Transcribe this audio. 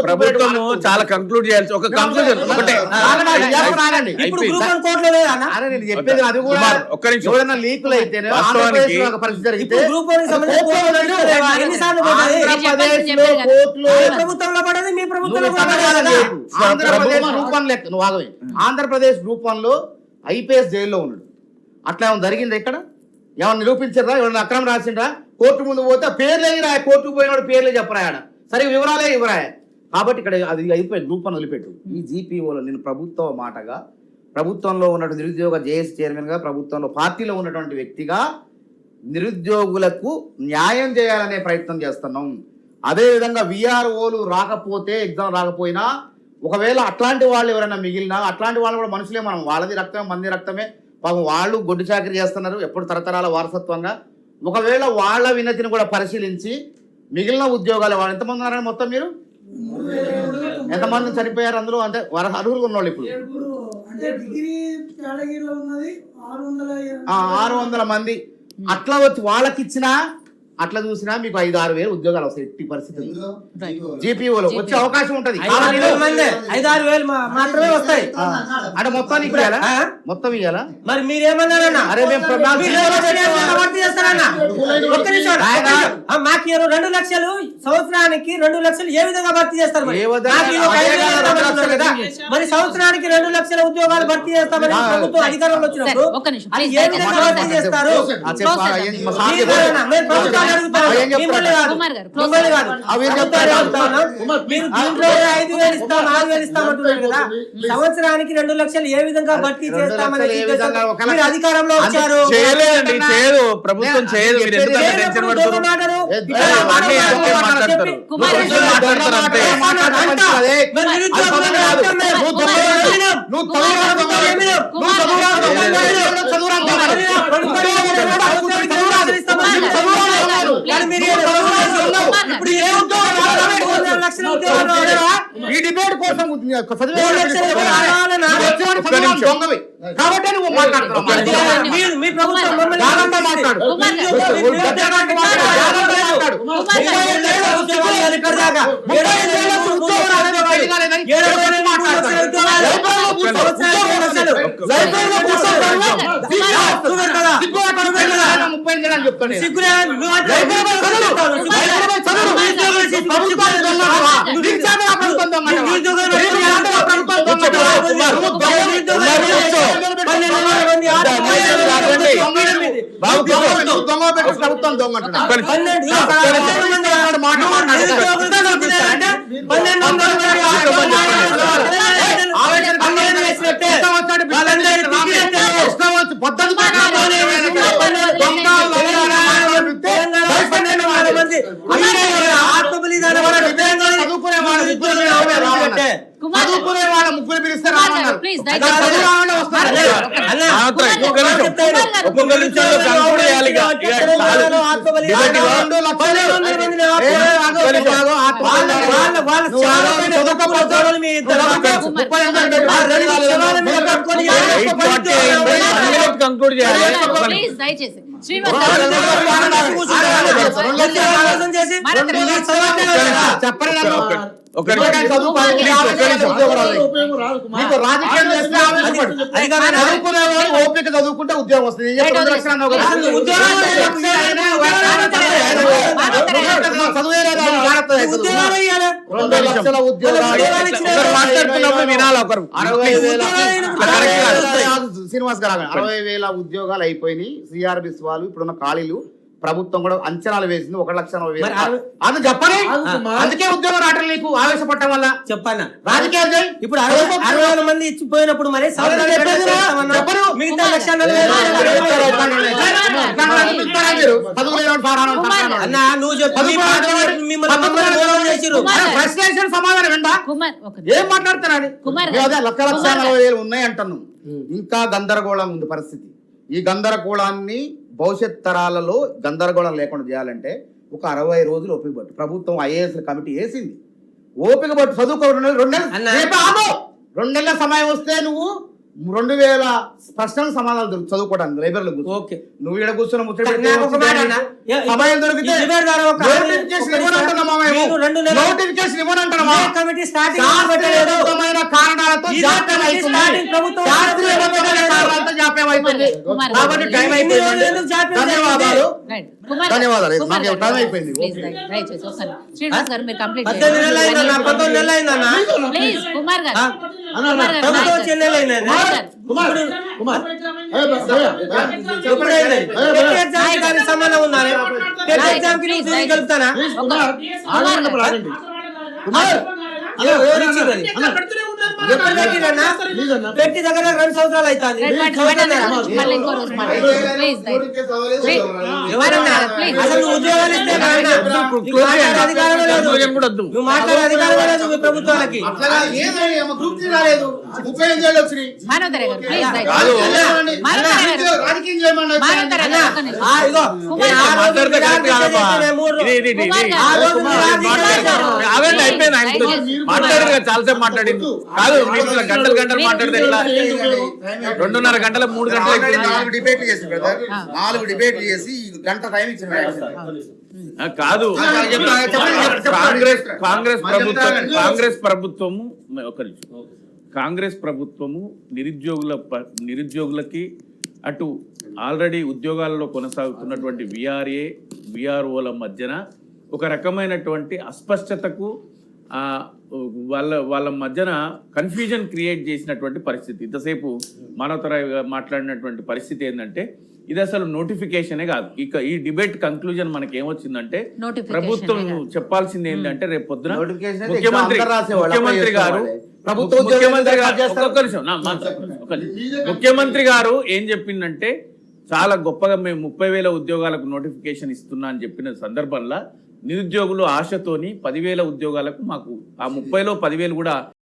ప్రభుత్వం చాలా కంక్లూడ్ చేయాల్సి ఒక కంక్లూజన్ ఒకటే. ఇప్పుడు గ్రూప్ 1 కోర్టులో లేదా అన్న? అరే నేను చెప్పేది అది కూడా ఒక్క నిమిషం. ఎవరైనా లీకులు అయితేనే వాస్తవానికి ఆంధ్రప్రదేశ్లో ఒక పరిస్థితి జరిగితే ఇప్పుడు గ్రూప్ 1 కి సంబంధించి కోర్టులో లేవా? ఎన్నిసార్లు పోతాయి? ఆంధ్రప్రదేశ్లో కోర్టులో మీ ప్రభుత్వంలో పడది, మీ ప్రభుత్వంలో కూడా పడదు కదా? ఆంధ్రప్రదేశ్ గ్రూప్ 1 లెక్క నువ్వు ఆగవే. ఆంధ్రప్రదేశ్ గ్రూప్ 1 లో ఐపీఎస్ జైల్లో ఉన్నాడు. అట్లా ఏమైనా జరిగింది ఇక్కడ? ఏమైనా నిరూపించారా? ఎవరైనా అక్రమం రాసిండ్రా? కోర్టు ముందు పోతే పేర్లే రాయ, కోర్టుకు పోయినాడు పేర్లే చెప్పరాయడ, సరే వివరాలే ఇవ్వరాయ. కాబట్టి ఇక్కడ అది అయిపోయి గ్రూప్ 1 వదిలిపెట్టు. ఈ జీపీఓలో నేను ప్రభుత్వ మాటగా, ప్రభుత్వంలో ఉన్నటువంటి నిరుద్యోగ జేఏసీ చైర్మన్గా, ప్రభుత్వంలో పార్టీలో ఉన్నటువంటి వ్యక్తిగా నిరుద్యోగులకు న్యాయం చేయాలనే ప్రయత్నం చేస్తున్నాం. అదేవిధంగా విఆర్ఓలు రాకపోతే, ఎగ్జామ్ రాకపోయినా, ఒకవేళ అట్లాంటి వాళ్ళు ఎవరైనా మిగిలినా, అట్లాంటి వాళ్ళు కూడా మనుషులే, మనం వాళ్ళది రక్తమే మంది రక్తమే, పాపం వాళ్ళు గొడ్డు చాకరీ చేస్తున్నారు ఎప్పుడు తరతరాల వారసత్వంగా. ఒకవేళ వాళ్ళ వినతిని కూడా పరిశీలించి మిగిలిన ఉద్యోగాలు వాళ్ళు ఎంతమంది ఉన్నారని మొత్తం మీరు ఎంతమంది చనిపోయారు అందులో? అంటే అర్హులు ఉన్నవాళ్ళు ఇప్పుడు 600 మంది అట్లా వచ్చి వాళ్ళకి ఇచ్చినా, అట్లా చూసినా మీకు 5-6 వేలు ఉద్యోగాలు వస్తాయి ఎట్టి పరిస్థితుల్లో. జీపీఓలో వచ్చే అవకాశం ఉంటది. 5-6 వేలు మాత్రమే వస్తాయి. అంటే మొత్తానికి ఇవ్వాలా? మొత్తం ఇవ్వాలా? మరి మీరేమన్నారన్నా? అరే మేము భర్తీ చేస్తారన్నా? ఒక్క నిమిషం. మాకు 2 లక్షలు సంవత్సరానికి 2 లక్షలు ఏ విధంగా భర్తీ చేస్తారు? మరి సంవత్సరానికి 2 లక్షల ఉద్యోగాలు భర్తీ చేస్తామని ప్రభుత్వం అధికారంలో వచ్చినప్పుడు అది ఏ విధంగా భర్తీ చేస్తారు? సంవత్సరానికి 2 లక్షలు ఏ విధంగా భర్తీ చేస్తామని అధికారంలో వచ్చారు. చేయదు ప్రభుత్వం, చేయదు. మీరు ఈ డిబేట్ కోసం కాబట్టి నువ్వు మాట్లాడుతున్నావు. ప్రభుత్వం చదువుకునే వాళ్ళ ముగ్గురు పిలిస్తే కంక్లూడ్ చేయాలి. ఓపిక చదువుకుంటే ఉద్యోగం వస్తుంది. శ్రీనివాస్ గారు 60,000 ఉద్యోగాలు అయిపోయినాయి. సిఆర్బిస్ వాళ్ళు ఇప్పుడున్న ఖాళీలు ప్రభుత్వం కూడా అంచనాలు వేసింది 1,40,000. అది చెప్పని అందుకే ఉద్యోగం రావటం నీకు ఆవేశపడటం వల్ల చెప్పాను. రాజకీయాలు ఇప్పుడు 60,000 మంది ఇచ్చిపోయినప్పుడు మరి మిగతా 1,40,000 సమాధానం ఏంటా? ఏం మాట్లాడుతున్నాను? 1,40,000 ఉన్నాయి అంటున్నాను. ఇంకా గందరగోళం ఉంది పరిస్థితి. ఈ గందరగోళాన్ని భవిష్యత్ తరాలలో గందరగోళం లేకుండా చేయాలంటే ఒక 60 రోజులు ఓపిక పట్టు. ప్రభుత్వం ఐఏఎస్ కమిటీ వేసింది. ఓపిక పట్టు, చదువుకో. 2 నెలల సమయం వస్తే నువ్వు 2000 ప్రశ్నలకు సమాధానాలు చదువుకోవడానికి లైబ్రరీలో కూర్చో. ఓకే. నువ్వు ఇక్కడ కూర్చొని ముచ్చట నాకు పెడితే ఒక మాట అన్న. సమయం దొరికితే ఈ డిబేట్ ద్వారా ఒక నోటిఫికేషన్ ఇవ్వనంటున్నామా మేము? మీరు 2 నెలలు నోటిఫికేషన్ ఇవ్వనంటున్నామా? ఇదే కమిటీ స్టార్టింగ్ పెట్టలేదు. శాస్త్రీయబద్ధమైన కారణాలతో ఇదే జాప్యం కమిటీ అవుతుంది. స్టార్టింగ్ ప్రభుత్వం శాస్త్రీయబద్ధమైన కారణాలతో జాప్యం అవుతుంది. కుమార్ కాబట్టి టైం ఇన్ని అయిపోయింది. రోజులు ఎందుకు జాప్యం ధన్యవాదాలు. రైట్. కుమార్ ధన్యవాదాలు. కుమార్ నాకు గారు, టైం అయిపోయింది. ప్లీజ్ దయచేసి ఒకసారి శ్రీనివాస్ గారు మీరు కంప్లీట్ 18 నెలలు అయిందన్న, 19 నెలలు అయిందన్న. ప్లీజ్ కుమార్ గారు ఆ? కుమార్ గారు ప్రభుత్వం నాయక్ వచ్చి ఎన్ని నెలలు అయిందన్న? గారు. కుమార్ కుమార్ ఎప్పుడు అయింది? టెట్ ఎగ్జామ్ కి దానికి సంబంధం ఉందా? టెట్ ఎగ్జామ్ కి నువ్వు దీన్ని కలుపుతానా? ఎప్పుడు పెట్టిరన్నా? పెట్టి దగ్గర 2 సంవత్సరాలు అవుతుంది. మళ్ళీ ఇంకో రోజు మాట్లాడండి. ప్లీజ్ దయచేసి. ఎవరన్నా? అసలు నువ్వు ఉద్యోగాలు ఇస్తే నాయనా, నీకు మాట్లాడే అధికారమే లేదు. నువ్వు మాట్లాడే అధికారమే లేదు మీ ప్రభుత్వాలకి. గ్రూప్ రాలేదు 35 ఏళ్ళు వచ్చినాయి. మానవతరే గారు ప్లీజ్ కాదు. దయచేసి. మానవతరే గారు రాజకీయం చేయమని మానవతరే గారు ఒక్క నిమిషం. ఆ, ఇగో, కుమార్ ఆ గారు. రోజు మీరు ఆర్థిక చేస్తే 3 రోజులు. కుమార్ గారు. ఆ రోజు మీరు ఆర్థిక చేశారు. అవేంటి అయిపోయింది ఆయన దయచేసి. మాట్లాడారు కదా, చాలాసేపు మాట్లాడింది కాదు. మీరు ఇట్లా గంటలు గంటలు మాట్లాడితే ఎట్లా? 2.5 గంటల 3 గంటలు అయిపోయింది. 4 డిబేట్లు చేసి బ్రదర్ 4 డిబేట్లు చేసి ఈ గంట టైం ఇచ్చిన కాదు. కాంగ్రెస్ ప్రభుత్వము ఒక నిమిషం. కాంగ్రెస్ ప్రభుత్వము నిరుద్యోగులకి అటు ఆల్రెడీ ఉద్యోగాలలో కొనసాగుతున్నటువంటి విఆర్ఓల మధ్యన ఒక రకమైనటువంటి అస్పష్టతకు వాళ్ళ మధ్యన కన్ఫ్యూజన్ క్రియేట్ చేసినటువంటి పరిస్థితి. ఇంతసేపు మానవతరాయ్ మాట్లాడినటువంటి పరిస్థితి ఏంటంటే ఇది అసలు నోటిఫికేషనే కాదు. ఇక ఈ డిబేట్ కంక్లూజన్ మనకి ఏమొచ్చిందంటే Notification ప్రభుత్వం ఏ కాదు. చెప్పాల్సింది ఏంటంటే రేపు పొద్దున Notification అయితే ముఖ్యమంత్రి అందరూ రాసేవాళ్ళు, ముఖ్యమంత్రి గారు చేసుకోవాలి. ప్రభుత్వ ఉద్యోగులు ముఖ్యమంత్రి గారు చేస్తారు. ఒక్కొక్క నిమిషం, ఒక్క నిమిషం. ముఖ్యమంత్రి గారు ఏం చెప్పిందంటే చాలా గొప్పగా మేము 30,000 ఉద్యోగాలకు నోటిఫికేషన్ ఇస్తున్నా అని చెప్పిన సందర్భంలో నిరుద్యోగులు ఆశతోని 10,000 ఉద్యోగాలకు మాకు ఆ 30లో 10,000 కూడా